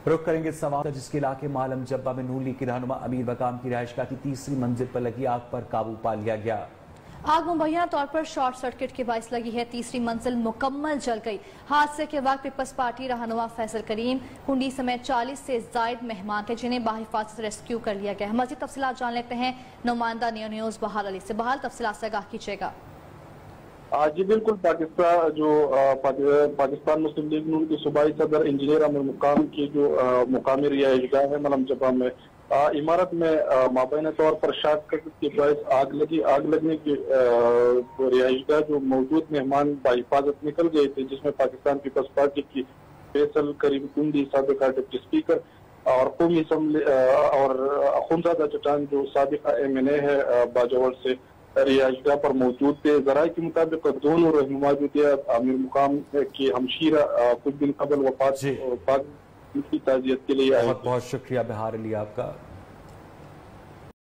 रुख करेंगे सवाल जिसके इलाके मालम जब्बा में नून लीग की रहनुमा अमीर वकाम की रिहाइशगाह की तीसरी मंजिल पर लगी आग पर काबू पा लिया गया। आग मुबैना तौर पर शॉर्ट सर्किट के बायस लगी है। तीसरी मंजिल मुकम्मल जल गई। हादसे के वक्त पीपल्स पार्टी रहनुमा फैसल करीम, कुंडी समेत 40 से जायद मेहमान थे जिन्हें बाहिफाजत रेस्क्यू कर लिया गया। मजीद तफसीलात जान लेते हैं नुमाइंदा नियो न्यूज बहाल अली से। बहाल तफसीलात से आगाह कीजिएगा। जी बिल्कुल, पाकिस्तान मुस्लिम लीग नून की सूबाई सदर इंजीनियर अमीर मुकाम की जो मुकामी रिहाइशगाह है मलम जब्बा में इमारत में माबैना तौर पर शॉर्ट सर्किट के बायस आग लगी। आग लगने की रिहाइशगाह जो मौजूद मेहमान बाहिफाजत निकल गए थे, जिसमें पाकिस्तान पीपल्स पार्टी की फैसल करीम कुंडी साबिका डिप्टी स्पीकर और कौमी असम्बली और अखुंजादा चट्टान जो साबिका MNA है बाजवाड़ से रिहाइशगाह पर मौजूद थे। जराये के मुताबिक दोनों रहनुमा जो थे आमिर मुकाम की हमशीरा कुछ दिन कबल वफात की ताज़ियत के लिए आए। बहुत बहुत शुक्रिया बिहार अली आपका।